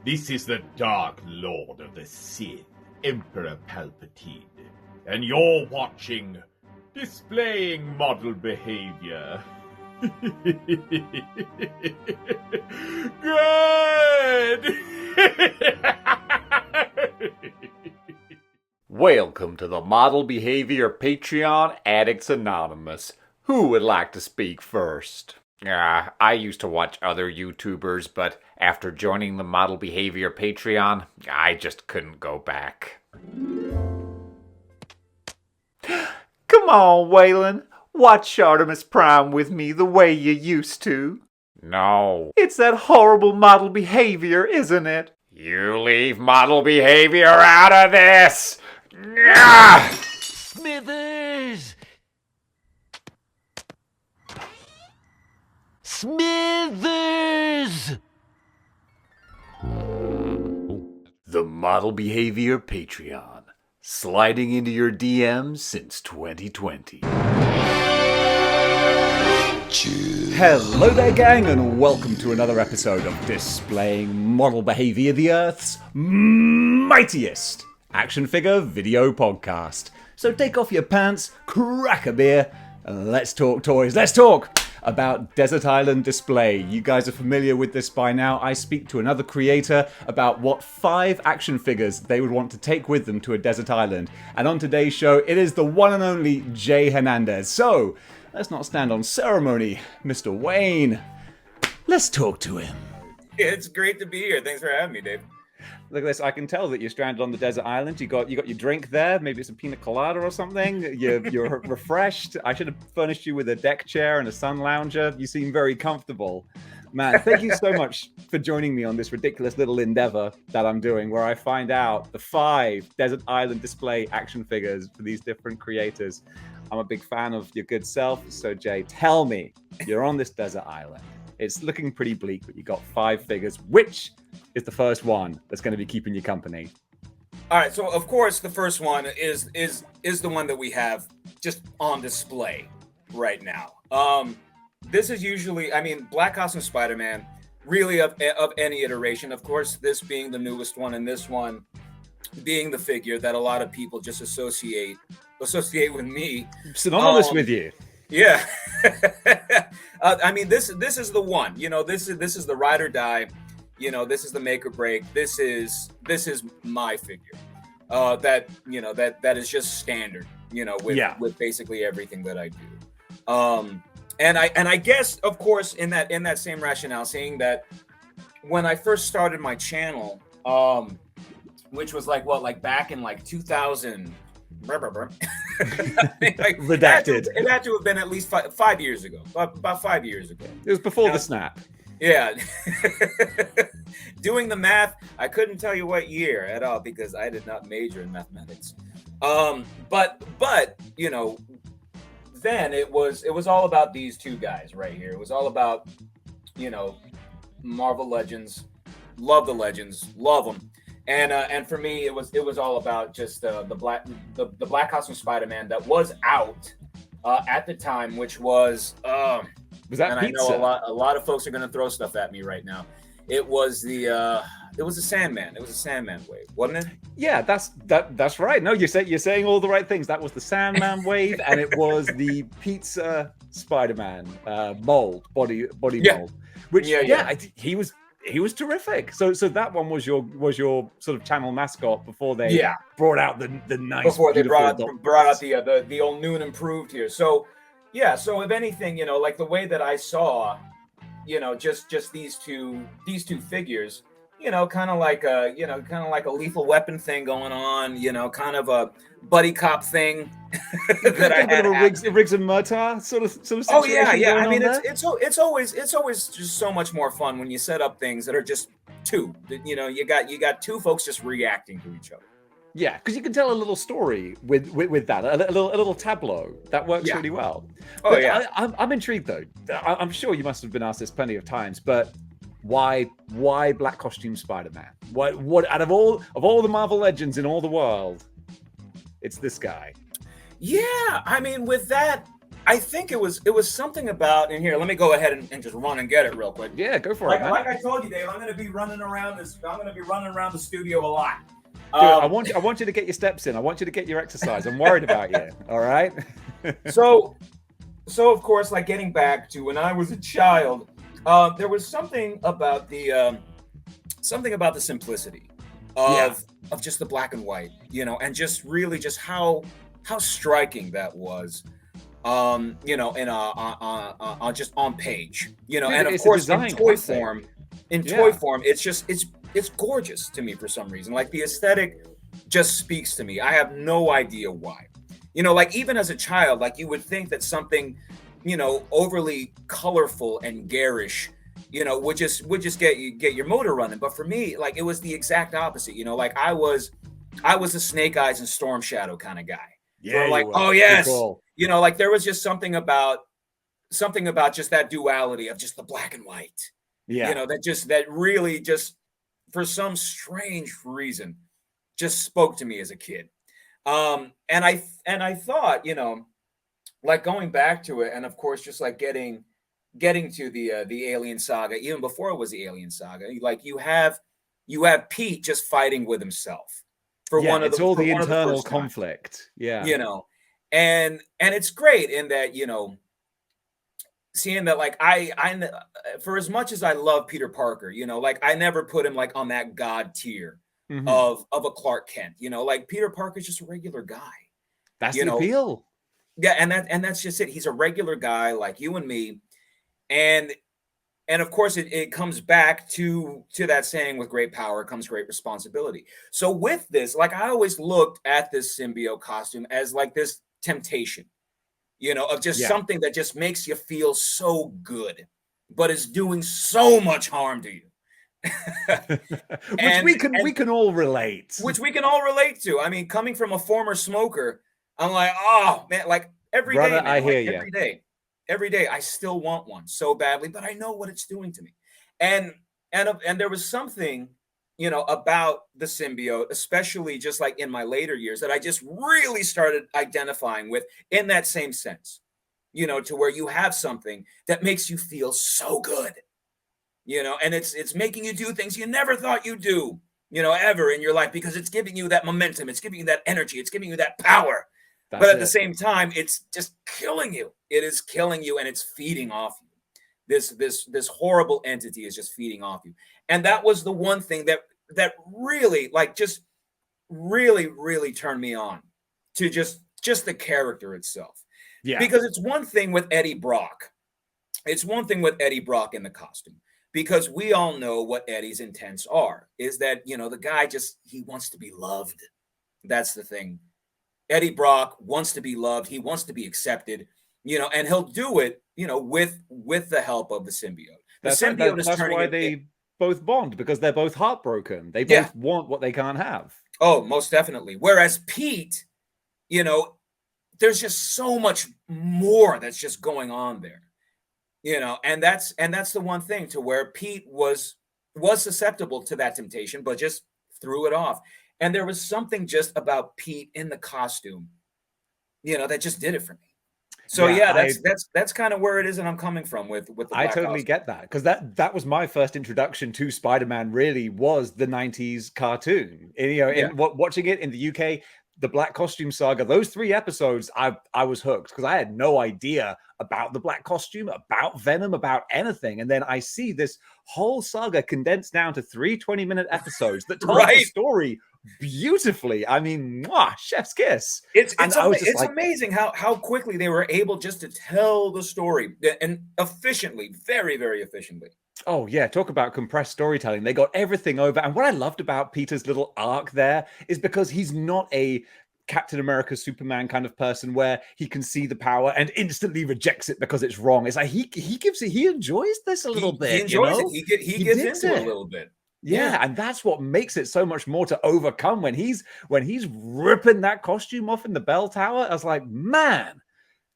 This is the Dark Lord of the Sith, Emperor Palpatine, and you're watching Displaying Model Behaviour. Good! Welcome to the Model Behaviour Patreon Addicts Anonymous. Who would like to speak first? I used to watch other YouTubers, but after joining the Model Behaviour Patreon, I just couldn't go back. Come on, Waylon. Watch Artemis Prime with me the way you used to. No. It's that horrible Model Behaviour, isn't it? You leave Model Behaviour out of this! Smithers! Smithers! The Model Behaviour Patreon, sliding into your DMs since 2020. Hello there, gang, and welcome to another episode of Displaying Model Behaviour, the Earth's mightiest action figure video podcast. So take off your pants, crack a beer, and let's talk toys. Let's talk about Desert Island Display. You guys are familiar with this by now. I speak to another creator about what 5 action figures they would want to take with them to a desert island. And on today's show, it is the one and only J Hernandez. So, let's not stand on ceremony. Mr. Wayne, let's talk to him. It's great to be here. Thanks for having me, Dave. Look at this. I can tell that you're stranded on the desert island. You got your drink there. Maybe it's a pina colada or something. You're refreshed. I should have furnished you with a deck chair and a sun lounger. You seem very comfortable. Man, thank you so much for joining me on this ridiculous little endeavor that I'm doing, where I find out the 5 Desert Island Display action figures for these different creators. I'm a big fan of your good self. So, Jay, tell me, you're on this desert island. It's looking pretty bleak, but you got 5 figures. Which is the first one that's going to be keeping you company? All right, so of course the first one is the one that we have just on display right now. This is usually, Black Costume Spider-Man, really of any iteration. Of course, this being the newest one, and this one being the figure that a lot of people just associate with me. Synonymous with you. Yeah. This is the one. You know, this is the ride or die. You know, this is the make or break. This is my figure. That is just standard. You know, with basically everything that I do. And I guess, of course, in that same rationale, saying that when I first started my channel, which was like back in 2000. Redacted. It had to have been at least 5 years ago. About 5 years ago. It was before the snap. Yeah. Doing the math, I couldn't tell you what year at all because I did not major in mathematics. But you know, then it was all about these 2 guys right here. It was all about, you know, Marvel Legends. Love the Legends. Love them. And for me, it was all about just the Black Costume Spider-Man that was out at the time, which was that and pizza? I know a lot of folks are going to throw stuff at me right now. It was the Sandman. It was a Sandman wave, wasn't it? Yeah, that's right. No, you're saying all the right things. That was the Sandman wave, and it was the pizza Spider-Man mold body mold. Which he was terrific. So that one was your sort of channel mascot before they brought out the nice. Before they brought out the old new and improved here. So yeah. So if anything, you know, like the way that I saw, you know, just these two figures, you know, kind of like a Lethal Weapon thing going on, you know, kind of a buddy cop thing that I had. A Riggs and Murtaugh sort of situation. Oh yeah. I mean, it's always just so much more fun when you set up things that are just 2. You know, you got 2 folks just reacting to each other. Yeah, because you can tell a little story with that, a little tableau that works really well. Oh, but yeah. I'm intrigued though. I'm sure you must have been asked this plenty of times, but why Black Costume Spider-Man? What out of all the Marvel Legends in all the world, it's this guy? Yeah, I mean, with that, I think it was something about, and here, let me go ahead and just run and get it real quick. Yeah, go for it, man. Like I told you, Dave, I'm going to be running around the studio a lot. Dude, I want you to get your steps in. I want you to get your exercise. I'm worried about you. All right. So of course, like getting back to when I was a child, there was something about the simplicity of just the black and white, you know, and just really just how striking that was, you know, in just on page, you know, and of course in toy form, it's gorgeous to me for some reason. Like the aesthetic just speaks to me. I have no idea why. You know, like even as a child, like you would think that something, you know, overly colorful and garish, you know, would just get your motor running. But for me, like it was the exact opposite. You know, like I was a Snake Eyes and Storm Shadow kind of guy. Yeah, like, oh yes, you know, like there was just something about just that duality of just the black and white. Yeah, you know, that really just for some strange reason just spoke to me as a kid. And I thought, you know, like going back to it, and of course, just like getting to the Alien Saga, even before it was the Alien Saga, like you have Pete just fighting with himself for one of the internal conflict. Yeah, you know, and it's great in that, you know, seeing that, like I for as much as I love Peter Parker, you know, like I never put him like on that god tier of a Clark Kent, you know, like Peter Parker's just a regular guy. That's the appeal. Yeah, and that's just it. He's a regular guy like you and me, and of course it comes back to that saying, with great power comes great responsibility. So with this, like I always looked at this symbiote costume as like this temptation, you know, of just something that just makes you feel so good, but is doing so much harm to you. we can all relate. Which we can all relate to. I mean, coming from a former smoker, I'm like, oh man, like every day, man, I hear you. Every day, I still want one so badly, but I know what it's doing to me. And there was something, you know, about the symbiote, especially just like in my later years, that I just really started identifying with in that same sense, you know, to where you have something that makes you feel so good, you know, and it's making you do things you never thought you'd do, you know, ever in your life, because it's giving you that momentum, it's giving you that energy, it's giving you that power. But at the same time, it's just killing you. It is killing you, and it's feeding off you. This horrible entity is just feeding off you. And that was the one thing that really, like, just really, really turned me on to just the character itself. Yeah. Because it's one thing with Eddie Brock. It's one thing with Eddie Brock in the costume, because we all know what Eddie's intents are, is that, you know, the guy he wants to be loved. That's the thing. Eddie Brock wants to be loved. He wants to be accepted, you know, and he'll do it, you know, with the help of the symbiote. That's why they both bond, because they're both heartbroken. They both want what they can't have. Oh, most definitely. Whereas Pete, you know, there's just so much more that's just going on there, you know, and that's the one thing to where Pete was susceptible to that temptation, but just threw it off. And there was something just about Pete in the costume, you know, that just did it for me. So that's kind of where it is that I'm coming from with the Black I totally costume. get that, because that was my first introduction to Spider-Man. Really was the 90s cartoon. And, you know, watching it in the UK, the Black Costume Saga, those 3 episodes, I was hooked, because I had no idea about the Black Costume, about Venom, about anything. And then I see this whole saga condensed down to 3 20-minute episodes that told the story beautifully. I mean, chef's kiss. It's amazing how quickly they were able just to tell the story, and efficiently, very, very efficiently. Oh yeah, talk about compressed storytelling. They got everything over. And what I loved about Peter's little arc there is because he's not a Captain America, Superman kind of person where he can see the power and instantly rejects it because it's wrong. It's like he enjoys this a little bit. He enjoys it. He gets into it a little bit. Yeah, and that's what makes it so much more to overcome when he's ripping that costume off in the bell tower. I was like, man,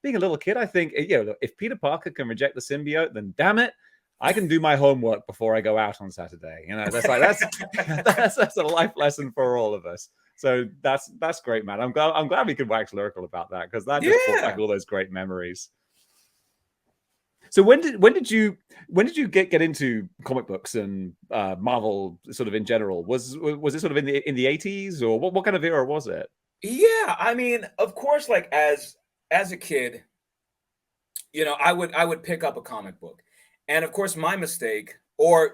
being a little kid, I think, you know, if Peter Parker can reject the symbiote, then damn it, I can do my homework before I go out on Saturday. You know, that's a life lesson for all of us. So that's great, man. I'm glad we could wax lyrical about that, because that just brought back all those great memories. So when did you get into comic books and Marvel sort of in general? Was it sort of in the 80s, or what kind of era was it? Yeah, I mean, of course, like as a kid, I would pick up a comic book, and of course, my mistake, I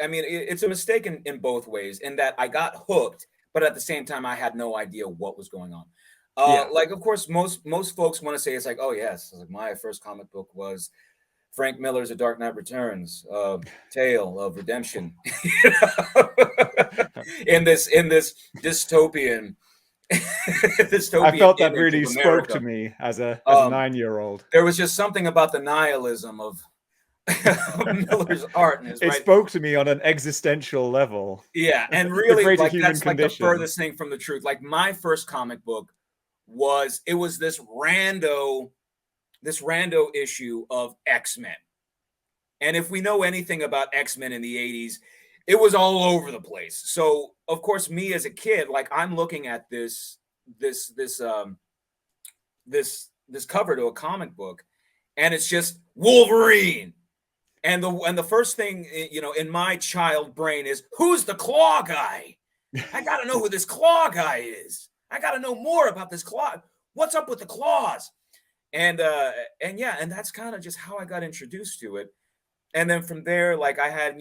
mean, it's a mistake in both ways, in that I got hooked, but at the same time, I had no idea what was going on. Yeah. Like, of course, most folks want to say it's like, oh yes, like my first comic book was Frank Miller's A Dark Knight Returns, tale of redemption, you know? in this dystopian I dystopian felt that image really of spoke to America. me as a Um, 9-year-old. there was just something about the nihilism of Miller's art and his It right. spoke to me on an existential level. Yeah, and The really, greater like human that's like the condition. furthest thing from the truth. Like my first comic book was this rando issue of X-Men. And if we know anything about X-Men in the 80s, it was all over the place. So of course, me as a kid, like I'm looking at this this cover to a comic book, and it's just Wolverine. And the first thing in my child brain is, who's the claw guy? I gotta know who this claw guy is. I gotta know more about this claw. What's up with the claws? And yeah, and that's kind of just how I got introduced to it. And then from there, like I had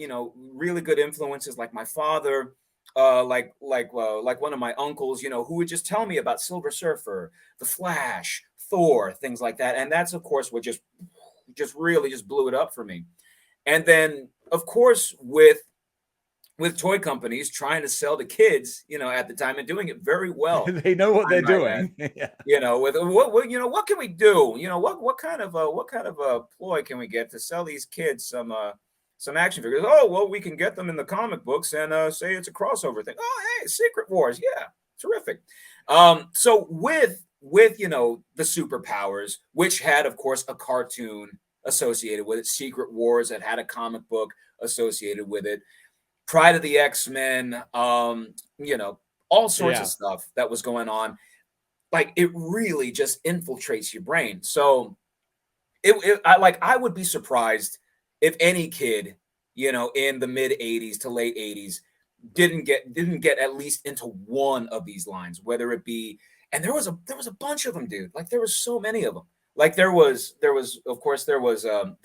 really good influences, like my father, like one of my uncles, who would just tell me about Silver Surfer, the Flash, Thor, things like that. And that's of course what just really just blew it up for me. And then of course with toy companies trying to sell to kids, at the time, and doing it very well. They know what they're doing. Yeah. With what can we do? What kind of ploy can we get to sell these kids some action figures? Oh, well, we can get them in the comic books and say it's a crossover thing. Oh, hey, Secret Wars, yeah, terrific. So with the superpowers, which had of course a cartoon associated with it, Secret Wars that had a comic book associated with it, Pride of the X-Men, all sorts of stuff that was going on. Like it really just infiltrates your brain. So I would be surprised if any kid, in the mid 80s to late 80s didn't get at least into one of these lines, whether it be, and there was a bunch of them, dude. Like there was so many of them. Like there was of course the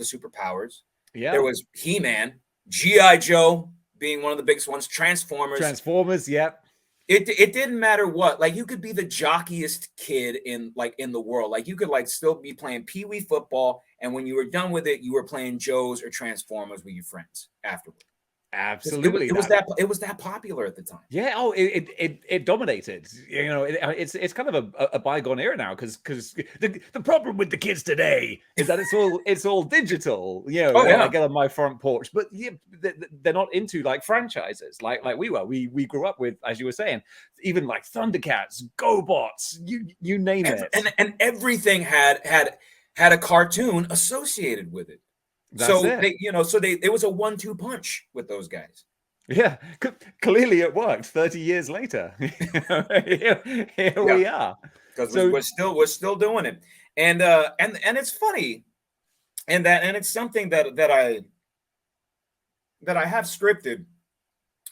superpowers. Yeah. There was He-Man, G.I. Joe being one of the biggest ones, Transformers. Yep. It didn't matter what. Like you could be the jockiest kid in the world. Like you could still be playing pee-wee football, and when you were done with it, you were playing Joes or Transformers with your friends afterward. Absolutely. It was that popular at the time. Yeah. Oh, it dominated. It's kind of a bygone era now, because the problem with the kids today is that it's all digital. I get on my front porch, but yeah, they're not into like franchises like we were. We grew up with, as you were saying, even like Thundercats, GoBots, you name it, and everything had a cartoon associated with it. That's it. It was a 1-2 punch with those guys. Yeah, clearly it worked. 30 years later, here we are. Because we're still doing it, and it's funny, and it's something that I have scripted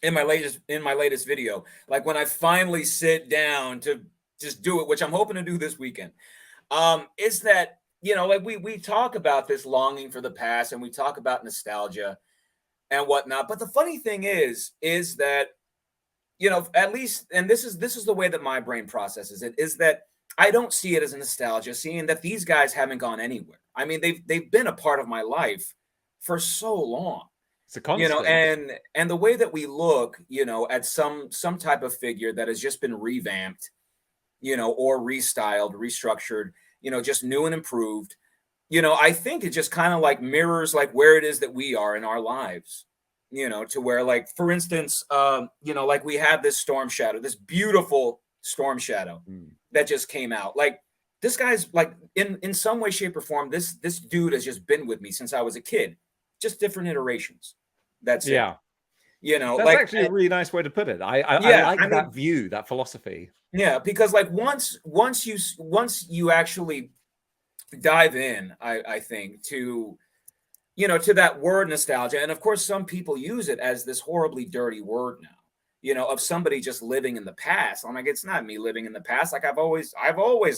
in my latest video. Like when I finally sit down to just do it, which I'm hoping to do this weekend, is that. Like we talk about this longing for the past, and we talk about nostalgia and whatnot. But the funny thing is that, at least, and this is the way that my brain processes it, is that I don't see it as a nostalgia, seeing that these guys haven't gone anywhere. I mean, they've been a part of my life for so long. It's a constant. And the way that we look, at some type of figure that has just been revamped, or restyled, restructured, just new and improved, I think it just kind of like mirrors like where it is that we are in our lives, to where, like, for instance, like we have this Storm Shadow, this beautiful Storm Shadow that just came out. Like this guy's like in some way, shape, or form, this dude has just been with me since I was a kid, just different iterations. That's yeah. That's like, actually a really nice way to put it. I like that view, that philosophy. Yeah, because like once you actually dive in, I think, to to that word nostalgia. And of course, some people use it as this horribly dirty word now, of somebody just living in the past. I'm like, it's not me living in the past. Like I've always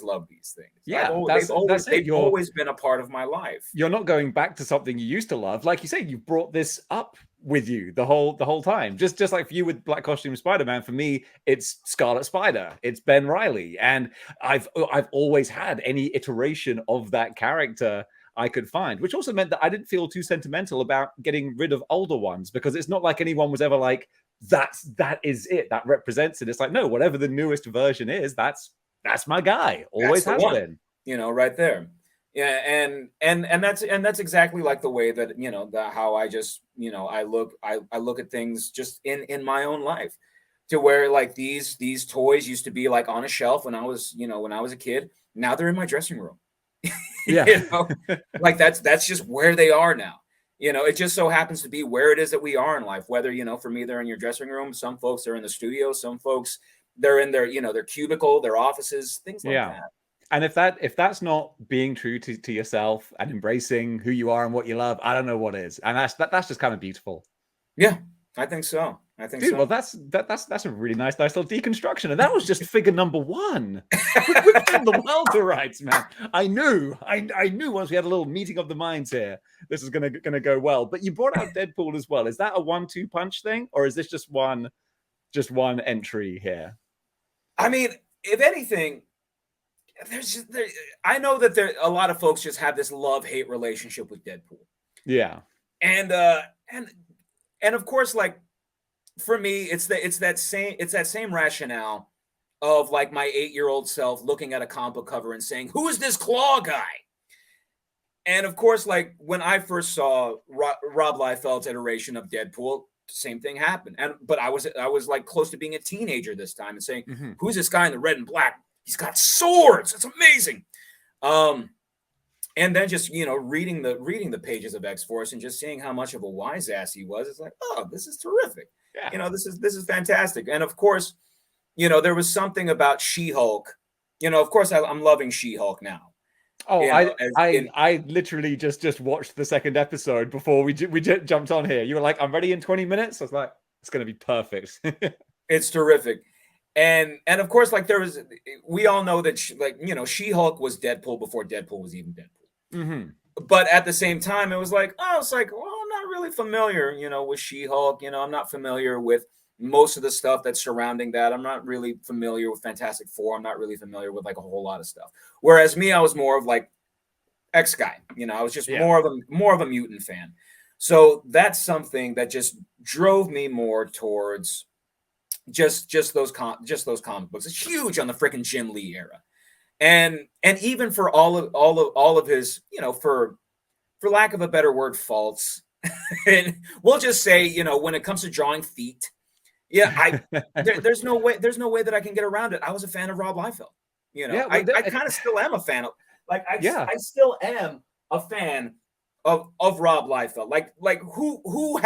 loved these things. Yeah, They've it. always been a part of my life. You're not going back to something you used to love. Like you say, you brought this up with you the whole time. Just like for you with Black Costume Spider-Man, for me, it's Scarlet Spider, it's Ben Reilly. And I've always had any iteration of that character I could find, which also meant that I didn't feel too sentimental about getting rid of older ones, because it's not like anyone was ever like, that is it, that represents it. It's like, no, whatever the newest version is, that's my guy. Always has been. Right there. Yeah, and that's exactly like the way that how I just I look at things just in my own life, to where like these toys used to be like on a shelf when I was a kid. Now they're in my dressing room. Yeah. Like that's just where they are now. It just so happens to be where it is that we are in life. Whether for me they're in your dressing room, some folks are in the studio, some folks they're in their their cubicle, their offices, things like that. And if that's not being true to yourself and embracing who you are and what you love, I don't know what is. And that's just kind of beautiful. Yeah, I think so. Dude, well, that's a really nice little deconstruction, and that was just figure number one. We've done the world to rights, man. I knew once we had a little meeting of the minds here, this is gonna go well. But you brought out Deadpool as well. Is that a 1-2 punch thing, or is this just one entry here? I mean, if anything, I know that a lot of folks just have this love-hate relationship with Deadpool. Yeah, and of course, like for me, it's that same rationale of like my 8-year-old self looking at a comic book cover and saying, "Who is this Claw guy?" And of course, like when I first saw Rob Liefeld's iteration of Deadpool, same thing happened. But I was like close to being a teenager this time and saying, "Who's this guy in the red and black? He's got swords. It's amazing." And then just reading the pages of X-Force and just seeing how much of a wise ass he was, it's like, oh, this is terrific. Yeah. This is fantastic. And of course, there was something about She-Hulk. Of course, I'm loving She-Hulk now. Oh, I literally just watched the second episode before we jumped on here. You were like, "I'm ready in 20 minutes." I was like, "It's going to be perfect." It's terrific. And of course, like we all know that She-Hulk was Deadpool before Deadpool was even Deadpool. Mm-hmm. But at the same time, it was like, well, I'm not really familiar, with She-Hulk. I'm not familiar with most of the stuff that's surrounding that. I'm not really familiar with Fantastic Four. I'm not really familiar with like a whole lot of stuff. Whereas me, I was more of like X guy. I was just more of a mutant fan. So that's something that just drove me more towards just those comic books. It's huge on the freaking Jim Lee era. And even for all of his, for lack of a better word, faults, and we'll just say, when it comes to drawing feet, there's no way that I can get around it. I was a fan of Rob Liefeld. I kind of still am a fan of, like, I still am a fan of Rob Liefeld. Like who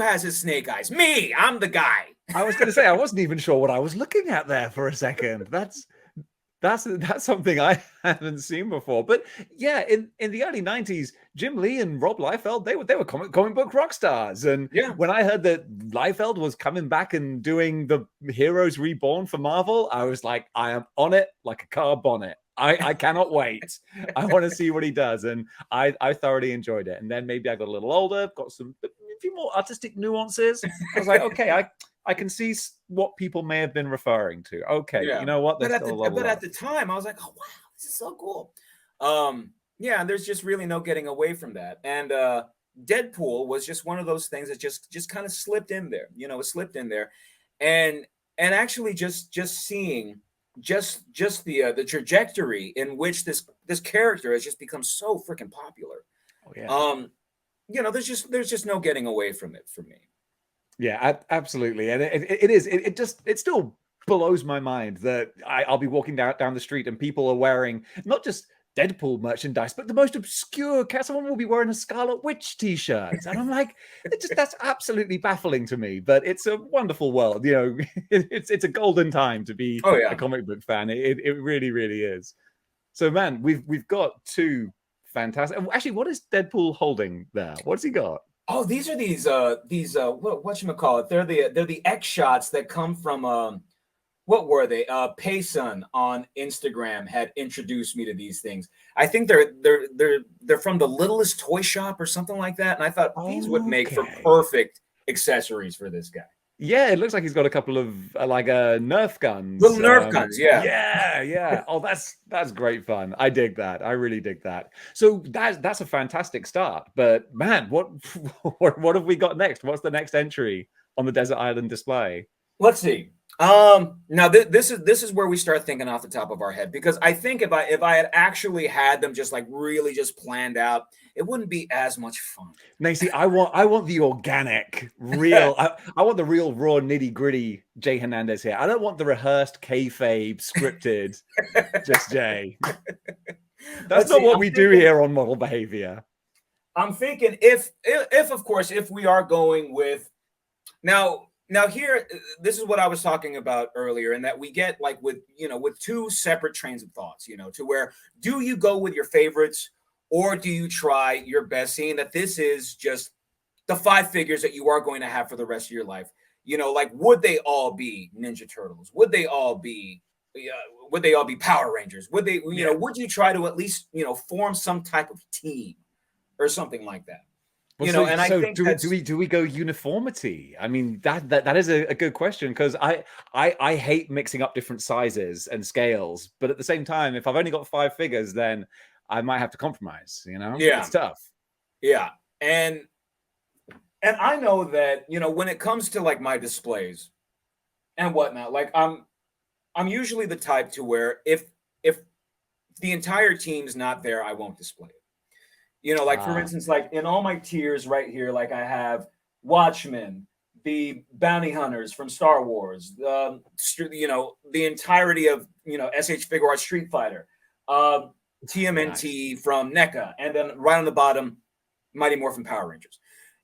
has his snake eyes? Me. I'm the guy. I was going to say, I wasn't even sure what I was looking at there for a second. That's something I haven't seen before. But yeah, in the early 90s, Jim Lee and Rob Liefeld, they were comic book rock stars. And when I heard that Liefeld was coming back and doing the Heroes Reborn for Marvel, I was like, I am on it like a car bonnet. I cannot wait. I want to see what he does. And I thoroughly enjoyed it. And then maybe I got a little older, got a few more artistic nuances. I was like, okay, I can see what people may have been referring to. Okay, you know what? But at the time, I was like, oh, wow, this is so cool. And there's just really no getting away from that. And Deadpool was just one of those things that just kind of slipped in there. It slipped in there. And actually just seeing just the trajectory in which this character has just become so freaking popular. Oh, yeah. There's just no getting away from it for me. Yeah, absolutely. And it still blows my mind that I'll be walking down the street and people are wearing not just Deadpool merchandise, but the most obscure. Someone will be wearing a Scarlet Witch t-shirt. And I'm like, that's absolutely baffling to me, but it's a wonderful world. It's a golden time to be a comic book fan. It really, really is. So man, we've got two fantastic. Actually, what is Deadpool holding there? What's he got? Oh, these are these whatchamacallit? They're the X shots that come from what were they? Payson on Instagram had introduced me to these things. I think they're from the Littlest Toy Shop or something like that. And I thought these would make for perfect accessories for this guy. Yeah, it looks like he's got a couple of Nerf guns. Little Nerf guns, yeah. Yeah. Oh, that's great fun. I dig that. I really dig that. So that's a fantastic start. But man, what have we got next? What's the next entry on the Desert Island display? Let's see. Now this is where we start thinking off the top of our head, because I think if I had actually had them just like really just planned out, it wouldn't be as much fun. Now, see, I want the organic, real. I want the real, raw, nitty gritty J Hernandez here. I don't want the rehearsed kayfabe scripted. Just Jay. That's not what we do here on Model Behavior. I'm thinking if of course if we are going with Now here, this is what I was talking about earlier, and that we get like with two separate trains of thoughts, to where do you go with your favorites or do you try your best, seeing that this is just the 5 figures that you are going to have for the rest of your life? Like would they all be Ninja Turtles? Would they all be Power Rangers? Would they, would you try to at least, form some type of team or something like that? Well, I think do we go uniformity? I mean, that is a good question, because I hate mixing up different sizes and scales, but at the same time, if I've only got 5 figures, then I might have to compromise. Yeah, it's tough. Yeah, and I know that when it comes to like my displays and whatnot, like I'm usually the type to where if the entire team's not there, I won't display it. Like for instance, like in all my tiers right here, like I have Watchmen, the Bounty Hunters from Star Wars, the entirety of SH Figure Art Street Fighter, TMNT from NECA, and then right on the bottom, Mighty Morphin Power Rangers.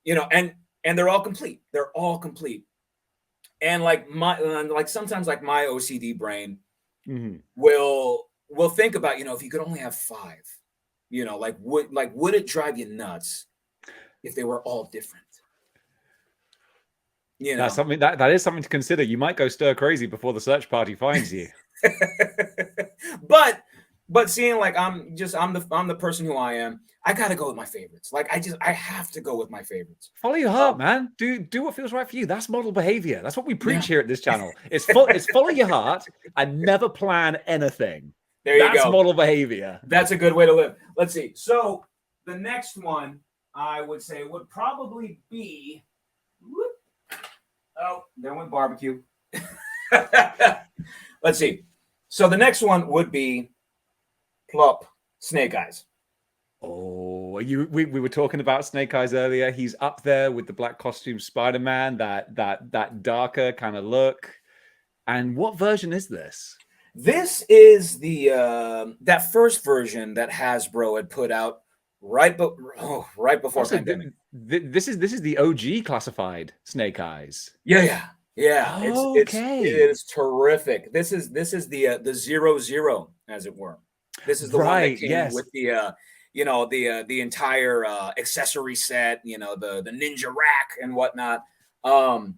And they're all complete. They're all complete. And like sometimes like my OCD brain will think about if you could only have 5. Would it drive you nuts if they were all different? That's something that is something to consider. You might go stir crazy before the search party finds you. But seeing like I'm the person who I am, I gotta go with my favorites. Like I have to go with my favorites. Follow your heart, man. Do what feels right for you. That's model behavior. That's what we preach here at this channel. It's follow your heart and never plan anything. There you go. That's model behavior. That's a good way to live. Let's see. So the next one I would say would probably be. Oh, there went barbecue. Let's see. So the next one would be plop Snake Eyes. Oh, we were talking about Snake Eyes earlier. He's up there with the black costume Spider-Man, that darker kind of look. And what version is this? This is the that first version that Hasbro had put out right before pandemic. This is the OG classified Snake Eyes. Yeah. Oh, it is terrific. This is the 00, as it were. This is the one that came with the the entire accessory set, the ninja rack and whatnot. So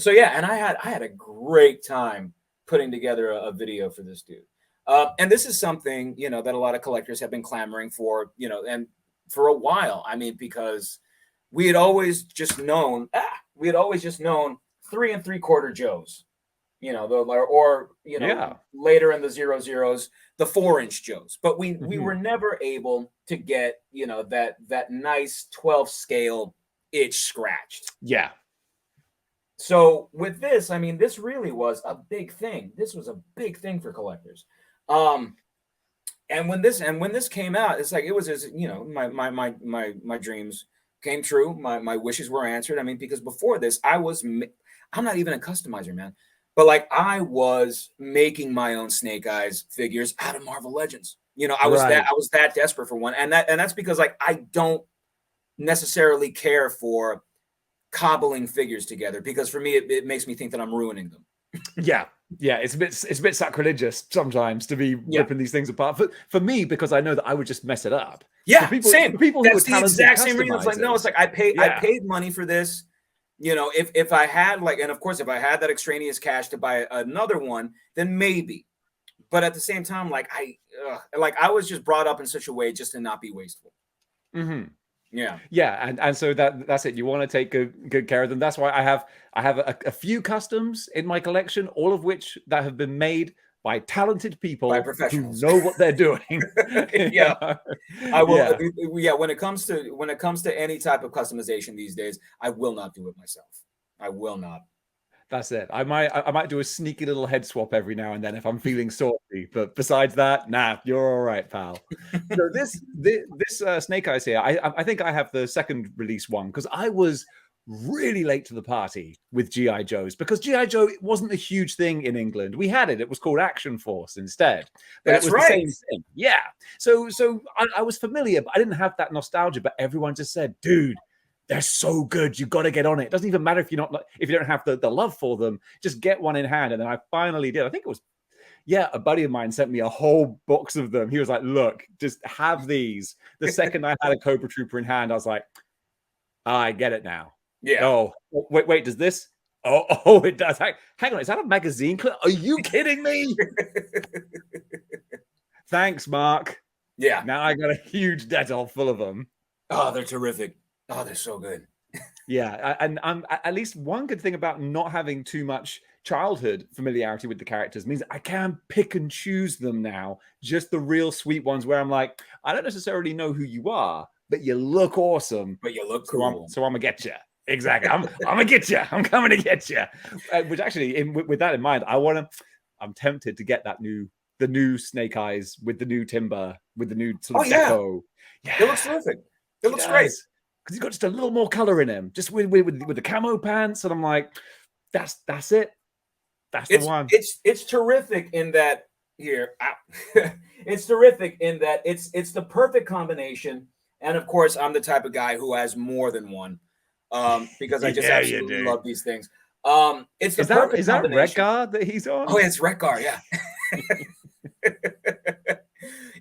yeah, and I had a great time putting together a video for this dude. And this is something, that a lot of collectors have been clamoring for, and for a while. I mean, because we had always just known 3 3/4 Joes, later in the 00s, the 4-inch Joes. But we were never able to get, that nice 12 scale itch scratched. Yeah. So with this, I mean, this really was a big thing. This was a big thing for collectors. And when this came out, it's like it was as my dreams came true. My wishes were answered. I mean, because before this, I'm not even a customizer, man. But like I was making my own Snake Eyes figures out of Marvel Legends. I was that desperate for one, and that's because like I don't necessarily care for cobbling figures together, because for me it makes me think that I'm ruining them. Yeah, it's a bit sacrilegious sometimes to be ripping these things apart. For me, because I know that I would just mess it up. Yeah, people, same. for people who That's are the talented exact same reason. It's like, no, it's like I Yeah. paid money for this. You know, if I had like, and of course, if I had that extraneous cash to buy another one, then maybe. But at the same time, like I was just brought up in such a way just to not be wasteful. Mm-hmm. Yeah. Yeah, and so that's it. You want to take good care of them. That's why I have a few customs in my collection, all of which that have been made by talented people By who professionals. know what they're doing. Yeah. I will. Yeah. Yeah. When it comes to any type of customization these days, I will not do it myself. I will not. That's it. I might do a sneaky little head swap every now and then if I'm feeling salty. But besides that, nah, you're all right, pal. So this Snake Eyes here, I think I have the second release one because I was really late to the party with GI Joes because GI Joe wasn't a huge thing in England. We had it. It was called Action Force instead. But That's it was right. the same thing. Yeah. So I was familiar, but I didn't have that nostalgia. But everyone just said, dude, they're so good. You got to get on it. It doesn't even matter if you don't have the love for them. Just get one in hand. And then I finally did. I think it was, yeah, a buddy of mine sent me a whole box of them. He was like, look, just have these. The second I had a Cobra Trooper in hand, I was like, I get it now. Yeah. Oh, wait, does this? Oh, it does. Hang on, is that a magazine clip? Are you kidding me? Thanks, Mark. Yeah. Now I got a huge Dettol full of them. Oh, they're terrific. Oh, they're so good. Yeah, and at least one good thing about not having too much childhood familiarity with the characters means I can pick and choose them now. Just the real sweet ones where I'm like, I don't necessarily know who you are, but you look awesome. But you look cool. So I'm gonna get you. Exactly. I'm gonna get you. I'm coming to get you. Which actually, with that in mind, I'm tempted to get the new Snake Eyes with the new timber, with the new sort of deco. Yeah, it looks terrific. It looks great. Because he's got just a little more color in him, just with the camo pants, and I'm like, that's it. That's the one. It's terrific in that here. It's terrific in that it's the perfect combination. And of course, I'm the type of guy who has more than one, because I just absolutely love these things. It's the perfect combination. Red Guard that he's on? Oh, it's Red Guard, yeah.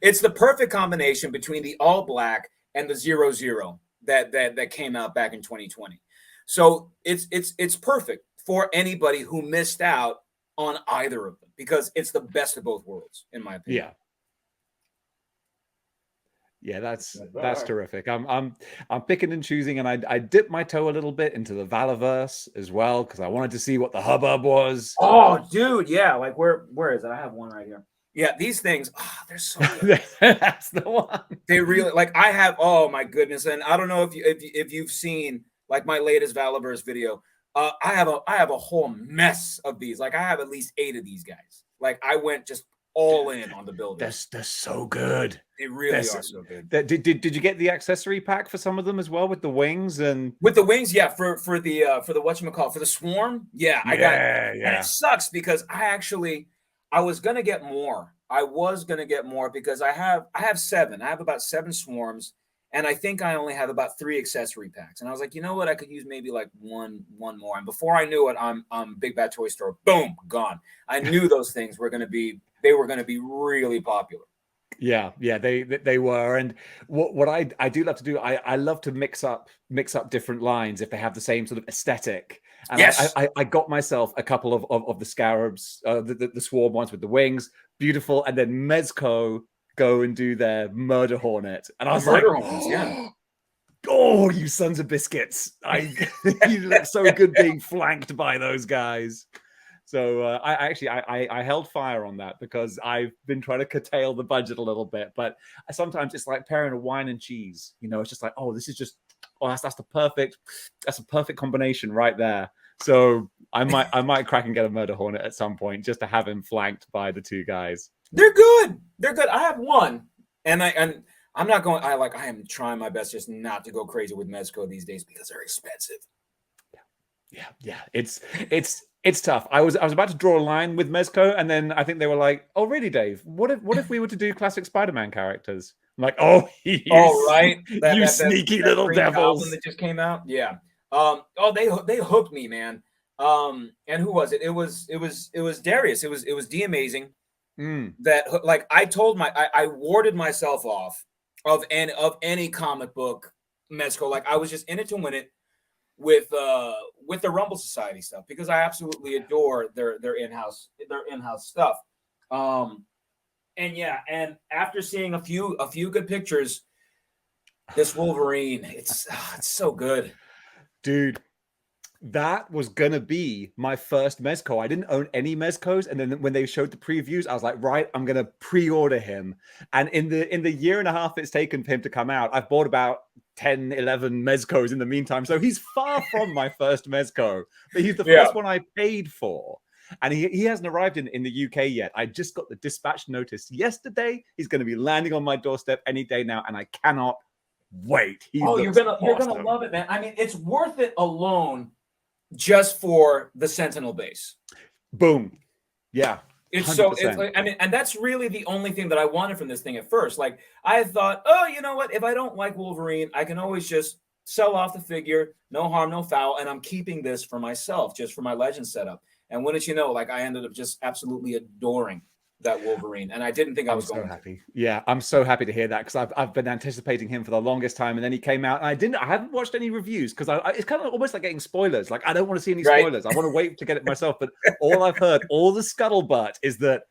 It's the perfect combination between the all black and the 00 that came out back in 2020. So it's perfect for anybody who missed out on either of them because it's the best of both worlds, in my opinion. Yeah, that's terrific. I'm picking and choosing, and I dipped my toe a little bit into the Valaverse as well because I wanted to see what the hubbub was. Oh, dude, yeah. Like where is it? I have one right here. Yeah, these things, they're so good. That's the one. They really I have. Oh my goodness! And I don't know if you've seen like my latest Valaverse video. I have a whole mess of these. Like I have at least 8 of these guys. Like I went just all in on the building. They're so good. They really are so good. Did you get the accessory pack for some of them as well with the wings and with the wings? Yeah, for the whatchamacallit, for the swarm. Yeah, I got it. Yeah. And it sucks because I was gonna get more. I was gonna get more because I have 7. I have about 7 swarms, and I think I only have about 3 accessory packs. And I was like, you know what? I could use maybe like one more. And before I knew it, I'm Big Bad Toy Store. Boom, gone. I knew those things were gonna be really popular. Yeah, they were. And what I do love to do, I love to mix up different lines if they have the same sort of aesthetic. And yes, I got myself a couple of the scarabs, the swarm ones with the wings, beautiful. And then Mezco go and do their murder hornet, and I was like, oh, you sons of biscuits! You look so good being flanked by those guys. So I held fire on that because I've been trying to curtail the budget a little bit. But sometimes it's like pairing a wine and cheese. You know, it's just like, oh, this is just, that's a perfect combination right there. So I might crack and get a murder hornet at some point just to have him flanked by the 2 guys. They're good. I have one, and I'm not going. I am trying my best just not to go crazy with Mezco these days because they're expensive. Yeah. It's tough. I was about to draw a line with Mezco, and then I think they were like, "Oh, really, Dave? What if we were to do classic Spider-Man characters?" I'm like, "Oh, right, you sneaky little devils!" That just came out. Yeah. They hooked me, man. And who was it? It was Darius. It was D Amazing. That like I warded myself off of any comic book Mezco. Like I was just in it to win it with the Rumble Society stuff because I absolutely adore their in-house stuff. And yeah, and after seeing a few good pictures, this Wolverine, it's so good. Dude, that was gonna be my first Mezco. I didn't own any Mezcos, and then when they showed the previews, I was like, right, I'm gonna pre-order him. And in the year and a half it's taken for him to come out, I've bought about 10, 11 Mezcos in the meantime. So he's far from my first Mezco, but he's the first one I paid for. And he hasn't arrived in the UK yet. I just got the dispatch notice yesterday. He's going to be landing on my doorstep any day now, and I cannot wait. You're gonna love it, man. I mean, it's worth it alone just for the Sentinel base. Boom. Yeah. It's 100%. I mean, and that's really the only thing that I wanted from this thing at first. Like I had thought, oh, you know what? If I don't like Wolverine, I can always just sell off the figure, no harm, no foul, and I'm keeping this for myself, just for my Legend setup. And wouldn't you know, like I ended up just absolutely adoring that Wolverine, and I didn't think I was so happy. Yeah, I'm so happy to hear that because I've been anticipating him for the longest time, and then he came out, and I haven't watched any reviews because it's kind of almost like getting spoilers. Like I don't want to see any spoilers. I want to wait to get it myself. But all I've heard, all the scuttlebutt is that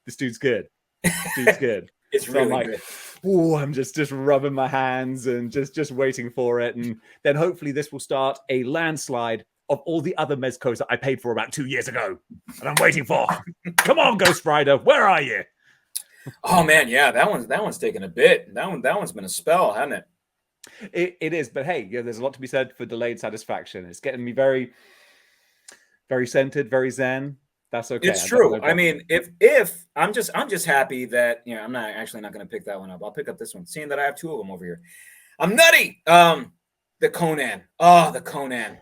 this dude's good. This dude's good. It's really good. Oh, I'm just rubbing my hands and just waiting for it, and then hopefully this will start a landslide of all the other Mezcos that I paid for about 2 years ago, and I'm waiting for. Come on, Ghost Rider, where are you? Oh man, yeah, that one's taken a bit. That one's been a spell, hasn't it? It is, but hey, there's a lot to be said for delayed satisfaction. It's getting me very, very centered, very zen. That's okay. It's true. I mean, if I'm just happy that I'm not going to pick that one up. I'll pick up this one, seeing that I have two of them over here. I'm nutty. The Conan. Oh, the Conan.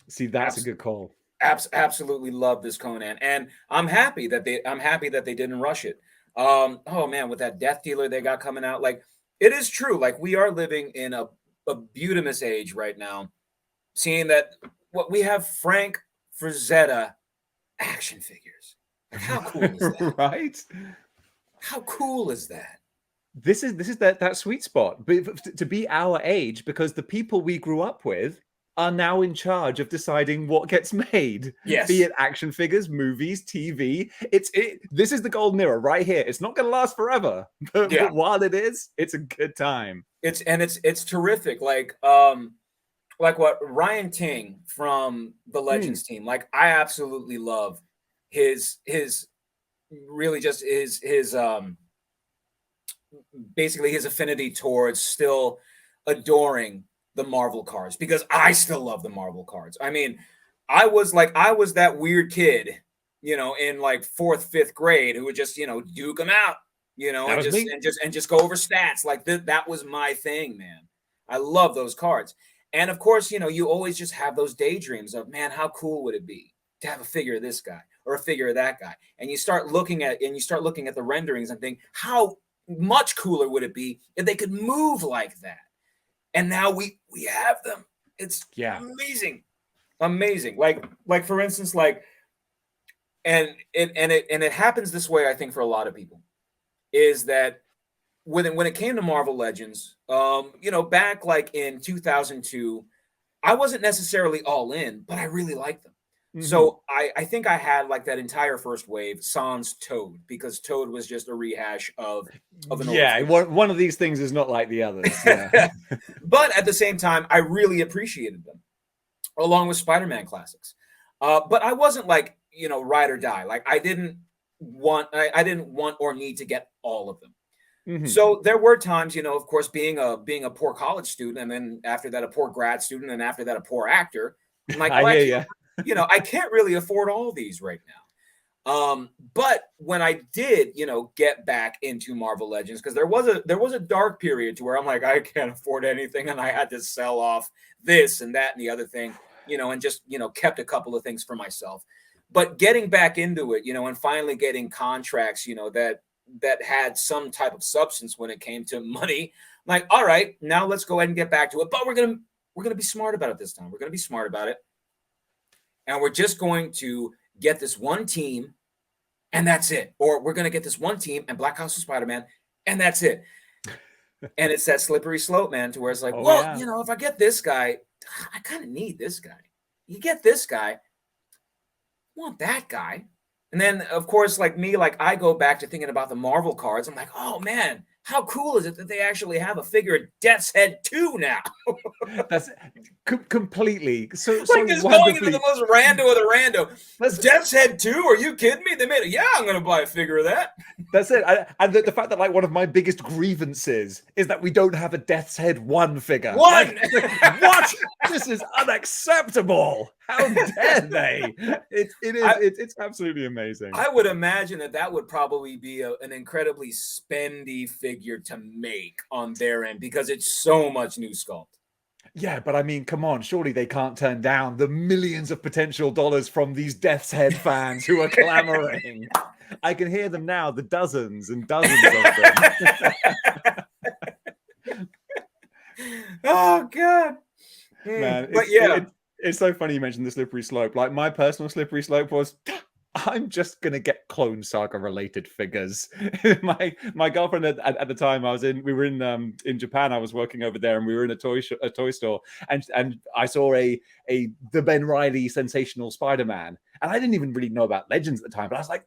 See, that's a good call. Absolutely love this Conan, and I'm happy that they didn't rush it. Oh man, with that Death Dealer they got coming out, like it is true. Like we are living in a beautimous age right now. Seeing that what we have Frank Frazetta action figures. Like, how cool is that? Right? How cool is that? This is that sweet spot, but to be our age, because the people we grew up with are now in charge of deciding what gets made. Yes. Be it action figures, movies, TV. This is the golden era right here. It's not going to last forever, but while it is, it's a good time. It's terrific. Like what Ryan Ting from the Legends team. Like I absolutely love his really just his basically his affinity towards still adoring the Marvel cards, because I still love the Marvel cards. I mean, I was that weird kid, in like 4th, 5th grade who would just, duke them out, and just go over stats. Like that was my thing, man. I love those cards. And of course, you always just have those daydreams of, man, how cool would it be to have a figure of this guy or a figure of that guy? And you start looking at the renderings and think, how much cooler would it be if they could move like that? And now we have them. It's amazing. Like for instance, and it happens this way, I think, for a lot of people, is that when it came to Marvel Legends, back like in 2002, I wasn't necessarily all in, but I really liked them. Mm-hmm. So I think I had like that entire first wave sans Toad, because Toad was just a rehash of an old one of these things is not like the others. Yeah. But at the same time, I really appreciated them, along with Spider-Man classics. But I wasn't like, ride or die. Like I didn't want or need to get all of them. Mm-hmm. So there were times, of course, being a poor college student, and then after that a poor grad student, and after that a poor actor. I'm like, I hear you. I can't really afford all these right now. But when I did, get back into Marvel Legends, because there was a dark period to where I'm like, I can't afford anything, and I had to sell off this and that and the other thing, and just kept a couple of things for myself. But getting back into it, and finally getting contracts, that had some type of substance when it came to money. I'm like, all right, now let's go ahead and get back to it. But we're gonna be smart about it this time. We're gonna be smart about it. And we're just going to get this one team, and that's it. Or we're going to get this one team and Black House of Spider-Man, and that's it. And it's that slippery slope, man, to where it's like, Oh, well, yeah. you know, if I get this guy, I kind of need this guy. You get this guy, I want that guy. And then, of course, like me, like I go back to thinking about the Marvel cards. I'm like, oh man, how cool is it that they actually have a figure of Death's Head 2 now? That's completely so Like just going into wonderfully. the most rando of the rando. That's Death's Head 2? Are you kidding me? They made it. Yeah, I'm going to buy a figure of that. That's it. And the fact that like one of my biggest grievances is that we don't have a Death's Head 1 figure. One! Like, what? This is unacceptable. How dare they? It's absolutely amazing. I would imagine that would probably be an incredibly spendy figure to make on their end because it's so much new sculpt. Yeah, but I mean, come on, surely they can't turn down the millions of potential dollars from these Death's Head fans who are clamoring. I can hear them now, the dozens and dozens of them. Oh, God. Man, but yeah. It's so funny you mentioned the slippery slope. Like, my personal slippery slope was, I'm just gonna get Clone Saga related figures. my girlfriend at the time we were in Japan. I was working over there, and we were in a toy store, and I saw the Ben Reilly sensational Spider-Man, and I didn't even really know about Legends at the time, but I was like,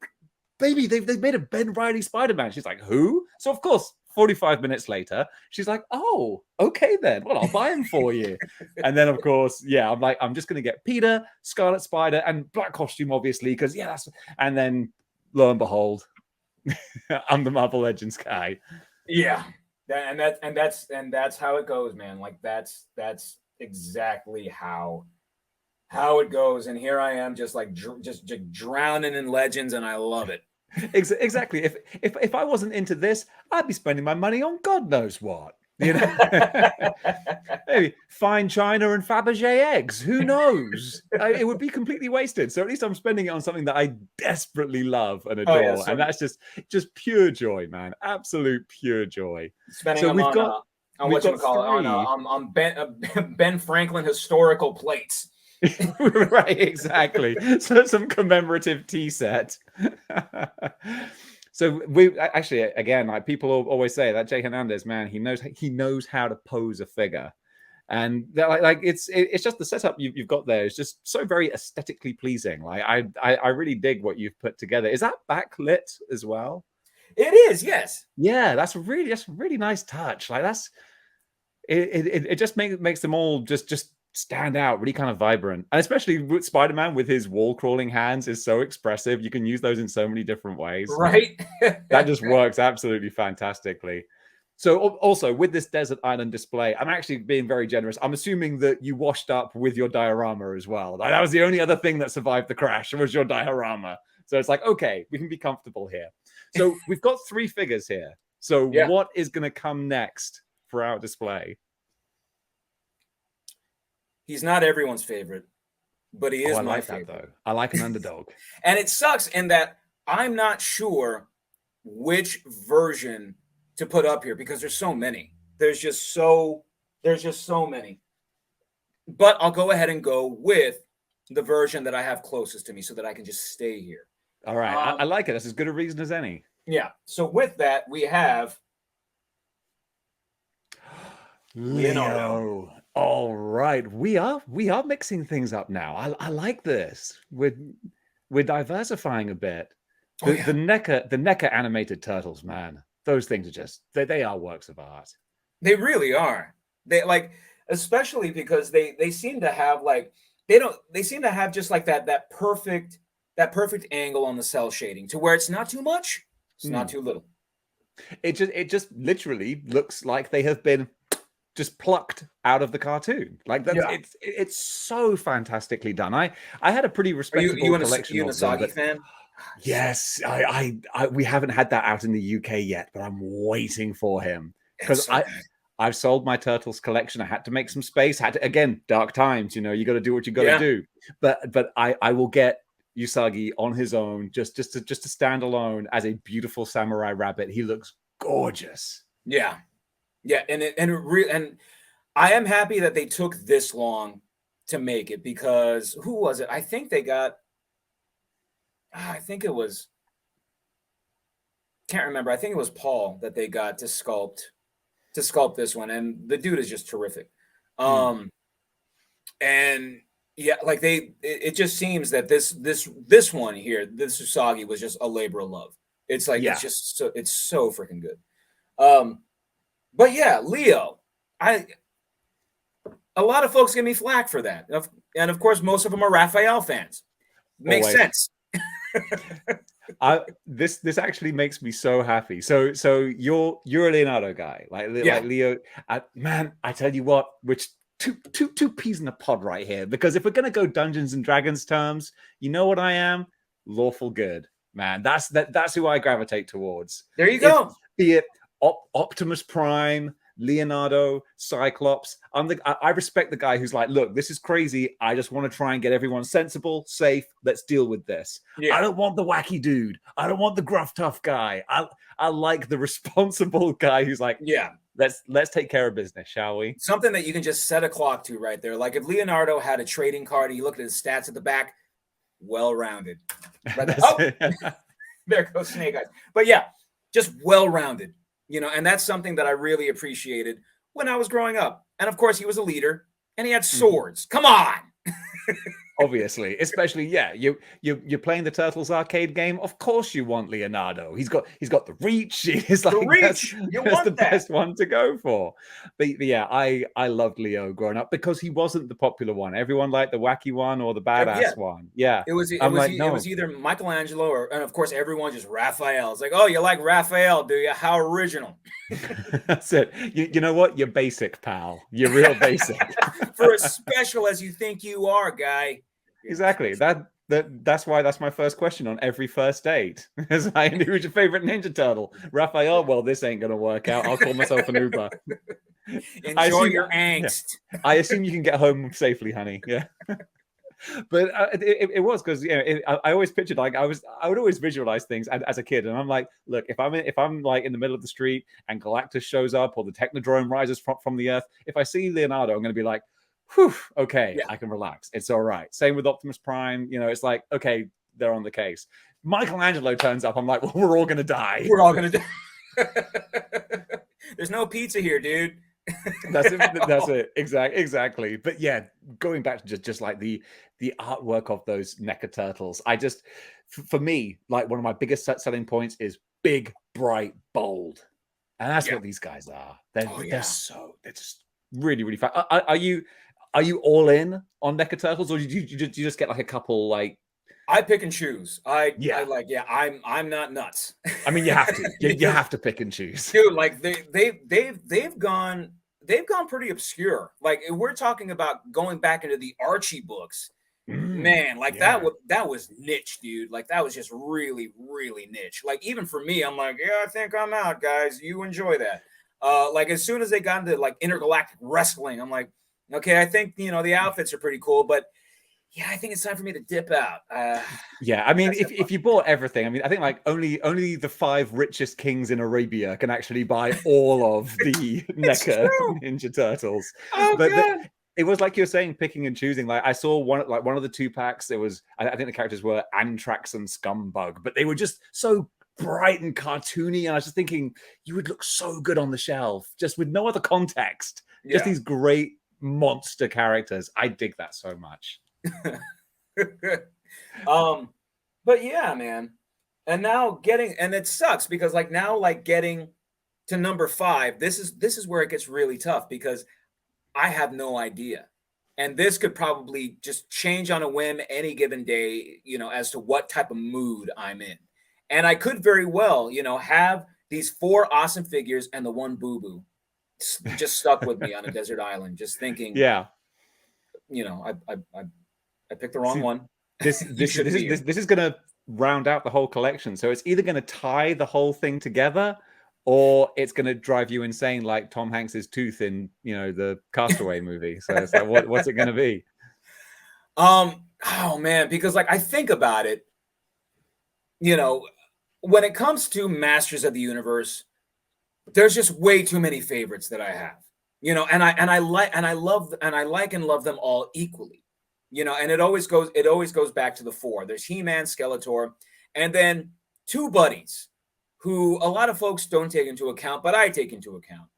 baby, they've made a Ben Reilly Spider-Man. She's like, who? So of course, 45 minutes later, she's like, oh, okay then. Well, I'll buy him for you. And then, of course, yeah, I'm like, I'm just going to get Peter, Scarlet Spider, and black costume, obviously, because, yeah, and then, lo and behold, I'm the Marvel Legends guy. Yeah. And that's how it goes, man. Like, that's exactly how it goes. And here I am just like just drowning in Legends, and I love it. Exactly. If I wasn't into this, I'd be spending my money on God knows what. You know, maybe fine china and Fabergé eggs. Who knows? It would be completely wasted. So at least I'm spending it on something that I desperately love and adore, and that's just pure joy, man. Absolute pure joy. Spending them on Ben Franklin historical plates. Right, exactly. So some commemorative tea set. So we actually, again, like people always say that J Hernandez, man, he knows how to pose a figure, and like it's just the setup you've got there is just so very aesthetically pleasing. Like I really dig what you've put together. Is that backlit as well? It is, yes. Yeah, that's a really nice touch. Like it just makes them all just stand out, really kind of vibrant, and especially with Spider-Man with his wall crawling hands is so expressive. You can use those in so many different ways, right? That just works absolutely fantastically. So also with this desert island display, I'm actually being very generous. I'm assuming that you washed up with your diorama as well. Like, that was the only other thing that survived the crash was your diorama. So it's like, okay, we can be comfortable here. So we've got 3 figures here. So what is going to come next for our display? He's not everyone's favorite, but he is my favorite. That, though. I like an underdog. And it sucks in that I'm not sure which version to put up here because there's so many. There's just so many. But I'll go ahead and go with the version that I have closest to me so that I can just stay here. All right. I like it. That's as good a reason as any. Yeah. So with that, we have Leo. All right, we are mixing things up now. I like this. We're diversifying a bit. The NECA animated turtles, man. Those things are just they are works of art. They really are. They like, especially because they seem to have like they seem to have just like that perfect angle on the cell shading to where it's not too much, it's not too little. It just literally looks like they have been just plucked out of the cartoon. Like that's it's so fantastically done. I had a pretty respectable collection. Are you a Unasagi fan? Yes, we haven't had that out in the UK yet, but I'm waiting for him because I've sold my Turtles collection. I had to make some space. Again, dark times. You know, you got to do what you got to do. But I will get Usagi on his own, just to stand alone as a beautiful samurai rabbit. He looks gorgeous. Yeah. Yeah, and I am happy that they took this long to make it because who was it? I think they got. I think it was can't remember. I think it was Paul that they got to sculpt this one, and the dude is just terrific. And yeah, like it just seems that this one here, this Usagi was just a labor of love. It's like it's so freaking good. But yeah, Leo, a lot of folks give me flack for that, and of course, most of them are Raphael fans. Makes sense. This actually makes me so happy. So you're a Leonardo guy, like Leo. Man, I tell you what, which two peas in a pod right here. Because if we're gonna go Dungeons and Dragons terms, you know what I am? Lawful good, man. That's who I gravitate towards. There you go. Be it Optimus Prime, Leonardo, Cyclops. I respect the guy who's like, look, this is crazy. I just want to try and get everyone sensible, safe. Let's deal with this. Yeah. I don't want the wacky dude. I don't want the gruff, tough guy. I like the responsible guy who's like, yeah, let's take care of business, shall we? Something that you can just set a clock to right there. Like if Leonardo had a trading card, and you look at his stats at the back, well-rounded. There goes Snake Eyes. But yeah, just well-rounded. You know, and that's something that I really appreciated when I was growing up. And of course, he was a leader, and he had swords. Come on. Obviously, especially you're playing the Turtles arcade game. Of course, you want Leonardo. He's got the reach. He's like, the reach. That's the best one to go for. But yeah, I loved Leo growing up because he wasn't the popular one. Everyone liked the wacky one or the badass one. Yeah, it was either Michelangelo and of course everyone just Raphael. It's like, oh, you like Raphael, do you? How original. That's it. You know what? You're basic, pal. You're real basic. For as special as you think you are, guy. Exactly. That's why that's my first question on every first date. It's like, who's your favorite Ninja Turtle? Raphael. Well, this ain't gonna work out. I'll call myself an Uber. Enjoy your angst. Yeah. I assume you can get home safely, honey. Yeah. But it was because I always pictured like I would always visualize things as a kid, and I'm like, look, if I'm like in the middle of the street and Galactus shows up or the Technodrome rises from the earth, if I see Leonardo, I'm going to be like, whew, okay, I can relax. It's all right. Same with Optimus Prime. You know, it's like, okay, they're on the case. Michelangelo turns up. I'm like, well, we're all going to die. We're all going to die. There's no pizza here, dude. That's it. Exactly. But yeah, going back to just like the artwork of those Neca turtles, I just, for me, like one of my biggest selling points is big, bright, bold, and that's what these guys are. They're just really, really fun. Are you all in on Neca turtles, or do you just get like a couple like? I pick and choose. I'm not nuts. I mean, you have to. You have to pick and choose, dude. Like they've gone pretty obscure. Like we're talking about going back into the Archie books, man. Like that was niche, dude. Like that was just really, really niche. Like even for me, I'm like, yeah, I think I'm out, guys. You enjoy that. Like as soon as they got into like intergalactic wrestling, I'm like, okay, I think the outfits are pretty cool, but. Yeah, I think it's time for me to dip out. Yeah, I mean, if you bought everything, I mean, I think like only the 5 richest kings in Arabia can actually buy all of the Neca Ninja Turtles. Oh, but God. It was like you're saying, picking and choosing. Like I saw one of the 2 packs. There was, I think the characters were Anthrax and Scumbug, but they were just so bright and cartoony. And I was just thinking, you would look so good on the shelf, just with no other context. Yeah. Just these great monster characters. I dig that so much. But yeah, man. And now it sucks because getting to number 5, this is where it gets really tough because I have no idea. And this could probably just change on a whim any given day, as to what type of mood I'm in. And I could very well, have these 4 awesome figures and the 1 boo-boo just stuck with me on a desert island, just thinking, I picked the wrong one. This is going to round out the whole collection. So it's either going to tie the whole thing together, or it's going to drive you insane, like Tom Hanks's tooth in the Castaway movie. So it's like, what's it going to be? Oh man, because I think about it, when it comes to Masters of the Universe, there's just way too many favorites that I have, and I like and love them all equally. And it always goes back to the 4. There's He-Man, Skeletor, and then 2 buddies who a lot of folks don't take into account, but I take into account,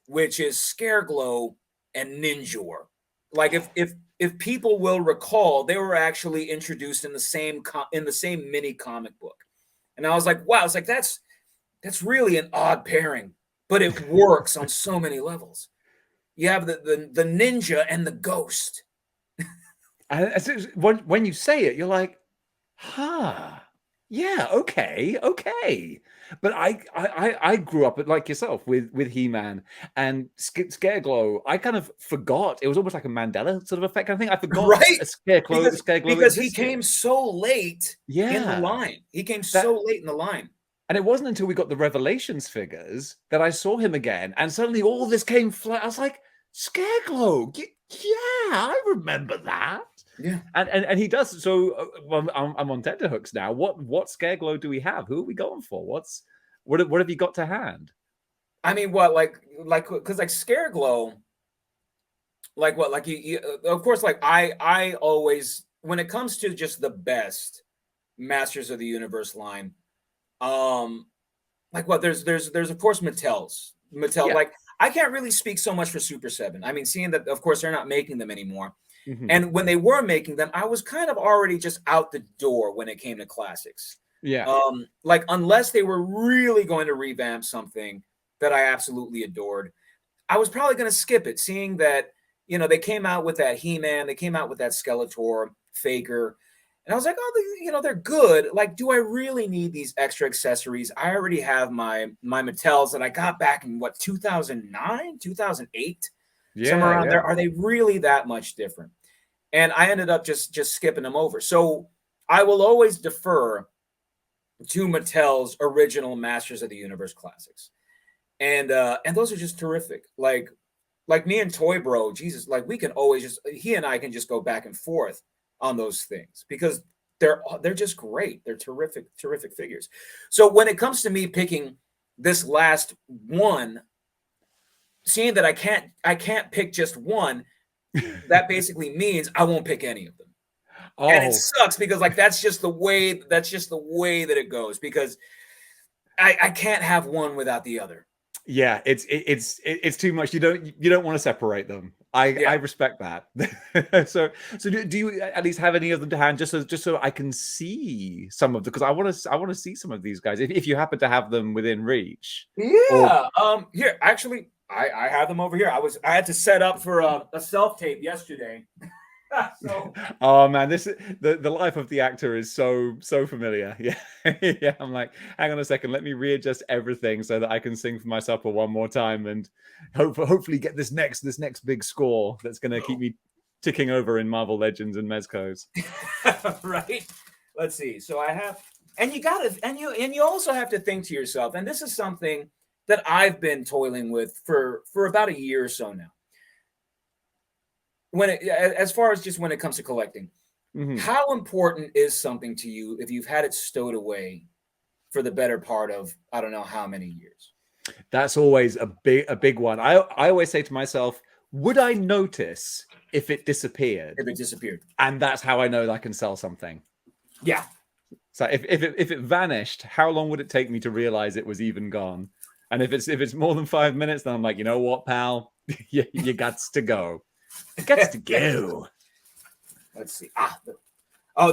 which is Scareglow and Ninjor. Like if people will recall, they were actually introduced in the same mini comic book, and I was like, wow, it's like that's really an odd pairing, but it works on so many levels. You have the ninja and the ghost. And when you say it, you're like, huh. Yeah, okay. But I grew up like yourself with He-Man and Scareglow. I kind of forgot. It was almost like a Mandela sort of effect. I think I forgot Right? a Scareglow Because he existed. came so late in the line. He came so late in the line. And it wasn't until we got the Revelations figures that I saw him again. And suddenly all this came flat. I was like, Scareglow. Yeah, I remember that. Yeah. And he does. So I'm on tenterhooks now. What Scareglow do we have? Who are we going for? What have you got to hand? I mean, what because like Scareglow, like what, like you of course, like I always, when it comes to just the best Masters of the Universe line, like what, there's of course Mattel. Yeah. Like I can't really speak so much for Super 7. I mean, seeing that of course they're not making them anymore. Mm-hmm. And when they were making them, I was kind of already just out the door when it came to classics. Yeah. Like unless they were really going to revamp something that I absolutely adored, I was probably going to skip it, seeing that, you know, they came out with that He-Man, they came out with that Skeletor, Faker. And I was like, oh, you know, they're good. Like, do I really need these extra accessories? I already have my Mattels that I got back in, what, 2009, 2008? Yeah, somewhere around there. Are they really that much different? And I ended up just skipping them over. So I will always defer to Mattel's original Masters of the Universe classics. And those are just terrific. Like me and Toy Bro, Jesus, like we can always he and I can just go back and forth on those things because they're just great. They're terrific figures. So when it comes to me picking this last one, seeing that I can't pick just one, that basically means I won't pick any of them. Oh. And it sucks because like that's just the way that it goes, because I can't have one without the other. Yeah, it's too much. You don't want to separate them. I respect that. So do you at least have any of them to hand, just so I can see some of them, because I want to see some of these guys if you happen to have them within reach. Yeah. Here, actually, I have them over here. I had to set up for a self-tape yesterday. So. Oh man, the life of the actor is so familiar. Yeah. Yeah. I'm like, hang on a second, let me readjust everything so that I can sing for my supper one more time and hopefully get this next big score that's going to keep me ticking over in Marvel Legends and Mezcos. Right. Let's see. So I have, and you also have to think to yourself, and this is something that I've been toiling with for about a year or so now. As far as just when it comes to collecting, mm-hmm. How important is something to you if you've had it stowed away for the better part of, I don't know how many years? That's always a big one. I always say to myself, would I notice if it disappeared? If it disappeared. And that's how I know that I can sell something. Yeah. So if it vanished, how long would it take me to realize it was even gone? And if it's more than 5 minutes, then I'm like, you know what, pal? you got to go. It gets to go. Let's see.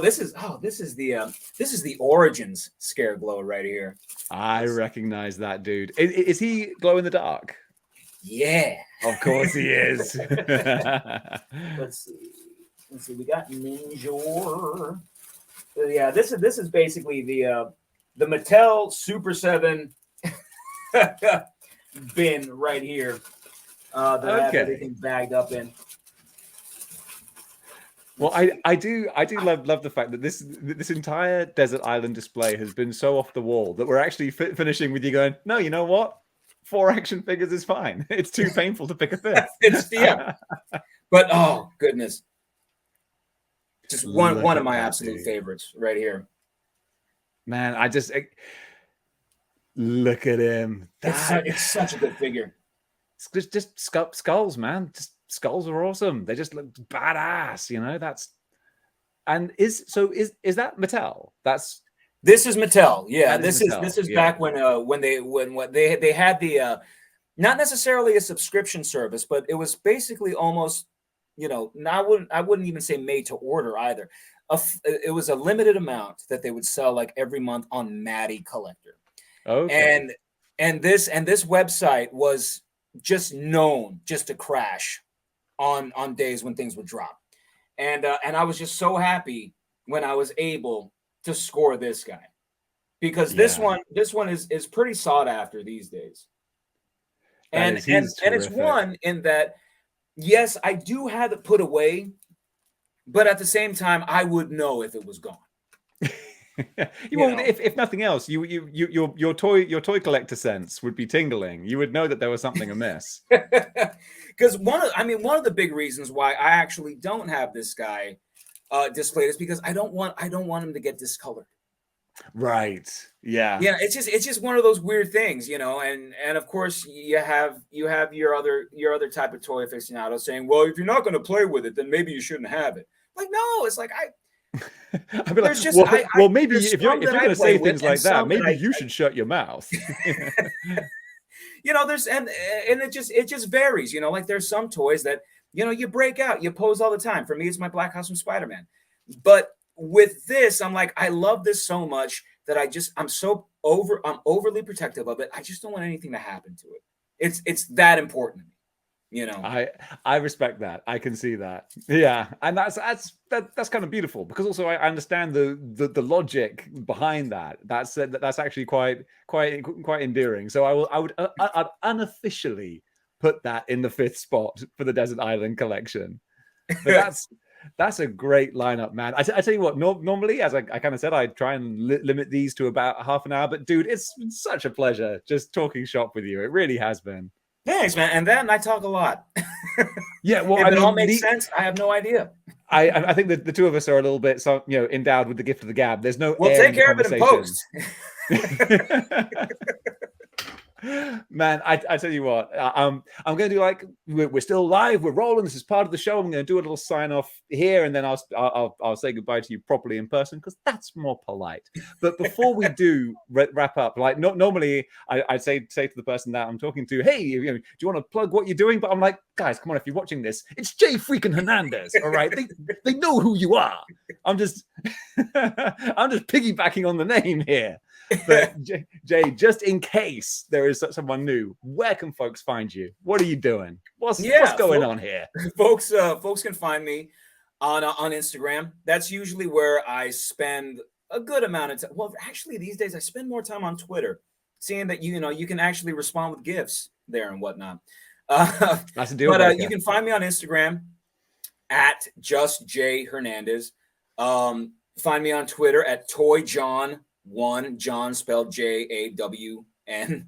This is the Origins Scareglow right here. I recognize that dude. Is he glow in the dark? Yeah, of course he is. Let's see. We got Ninjor. Yeah, this is basically the Mattel Super 7 bin right here. That I have everything bagged up in. Well, I do love the fact that this entire desert island display has been so off the wall that we're actually finishing with you going, no, you know what? 4 action figures is fine. It's too painful to pick a fifth. But oh goodness, just one of my absolute favorites right here. Man, look at him. It's such a good figure. It's just skulls, man. Just skulls are awesome. They just look badass, you know. Is that Mattel? This is Mattel. Yeah, That is this Mattel, is yeah. back when they had the not necessarily a subscription service, but it was basically almost, I wouldn't even say made to order either. It was a limited amount that they would sell like every month on Matty Collector. Okay. And this website was just known just to crash on days when things would drop. And I was just so happy when I was able to score this guy, because this Yeah. one is pretty sought after these days. And He's it's terrific. one in that, yes, I do have it put away, but at the same time, I would know if it was gone. If nothing else, your toy collector sense would be tingling. You would know that there was something amiss. Because one of the big reasons why I actually don't have this guy displayed is because I don't want him to get discolored. Right. Yeah. Yeah, it's just one of those weird things, and of course you have your other type of toy aficionado saying, well, if you're not going to play with it, then maybe you shouldn't have it. Like, no, it's like I'd be like, there's just maybe there's if you're some that going I to play say with things and like that, some that maybe you should shut your mouth. There's and it just varies, like there's some toys that you break out, you pose all the time. For me, it's my Black House from Spider-Man. But with this, I'm like, I love this so much that I'm overly protective of it. I just don't want anything to happen to it. It's that important to me, I respect that. I can see that. Yeah, and that's kind of beautiful, because also I understand the logic behind that. That's actually quite endearing. So I'd unofficially put that in the 5th spot for the Desert Island collection. But that's a great lineup, man. I tell you what, normally, as I kind of said, I try and limit these to about half an hour. But dude, it's been such a pleasure just talking shop with you. It really has been. Thanks, man. And then I talk a lot. Yeah, well, if it all makes sense, I have no idea. I think that the two of us are a little bit, endowed with the gift of the gab. There's no. We'll take care of it in post. Man, I tell you what, I'm going to do, like, we're still live, we're rolling. This is part of the show. I'm going to do a little sign off here, and then I'll say goodbye to you properly in person, because that's more polite. But before we do wrap up, like, normally I'd say to the person that I'm talking to, hey, do you want to plug what you're doing? But I'm like, guys, come on, if you're watching this, it's J freaking Hernandez. All right, they know who you are. I'm just piggybacking on the name here. But Jay, just in case there is someone new, where can folks find you? What are you doing? What's going on here? Folks can find me on Instagram. That's usually where I spend a good amount of time. Well, actually, these days I spend more time on Twitter, seeing that you can actually respond with GIFs there and whatnot. That's a deal. But you can find me on Instagram at just J Hernandez. Find me on Twitter at ToyJawn1, John spelled JAWN.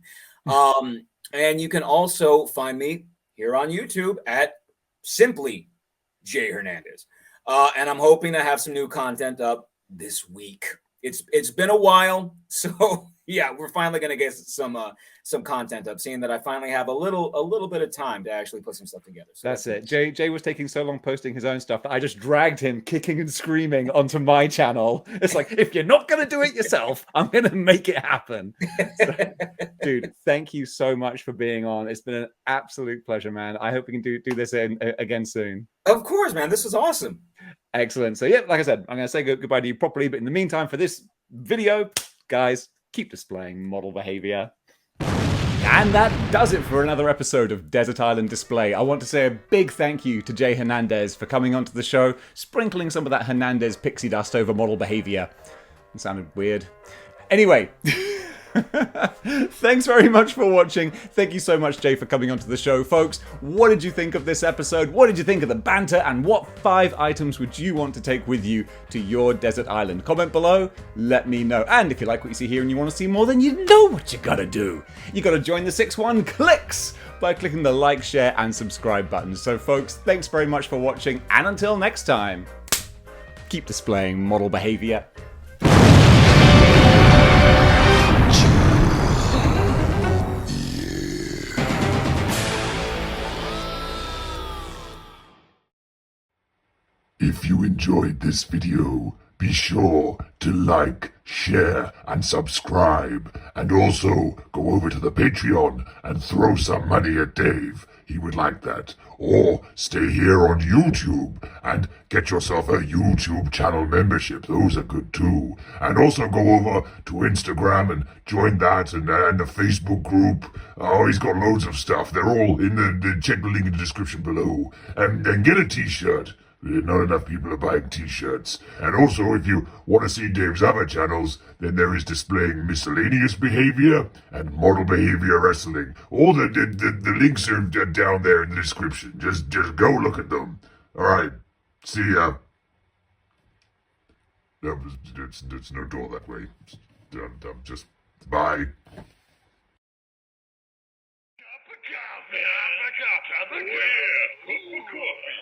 And you can also find me here on YouTube at simply J Hernandez. And I'm hoping to have some new content up this week. It's been a while, so yeah, we're finally gonna get some content up, seeing that I finally have a little bit of time to actually put some stuff together. So that's it. Jay was taking so long posting his own stuff that I just dragged him kicking and screaming onto my channel. It's like, if you're not gonna do it yourself, I'm gonna make it happen. So, dude, thank you so much for being on. It's been an absolute pleasure, man. I hope we can do this again soon. Of course, man. This was awesome. Excellent. So yeah, like I said, I'm going to say goodbye to you properly. But in the meantime, for this video, guys, keep displaying model behavior. And that does it for another episode of Desert Island Display. I want to say a big thank you to J Hernandez for coming onto the show, sprinkling some of that Hernandez pixie dust over model behavior. It sounded weird. Anyway, thanks very much for watching. Thank you so much, Jay, for coming onto the show. Folks, what did you think of this episode? What did you think of the banter? And what 5 items would you want to take with you to your desert island? Comment below, let me know. And if you like what you see here and you want to see more, then you know what you gotta do. You gotta join the 6-1 clicks by clicking the like, share, and subscribe buttons. So folks, thanks very much for watching, and until next time, keep displaying model behavior. If you enjoyed this video, be sure to like, share, and subscribe. And also go over to the Patreon and throw some money at Dave. He would like that. Or stay here on YouTube and get yourself a YouTube channel membership. Those are good too. And also go over to Instagram and join that and the Facebook group. Oh, he's got loads of stuff. They're all in the check the link in the description below. And get a t-shirt. Not enough people are buying t-shirts. And also, if you want to see Dave's other channels, then there is Displaying Miscellaneous Behavior and Model Behaviour Wrestling. All the links are down there in the description. Just go look at them. Alright, see ya. There's no door that way. Just bye. Cup of coffee.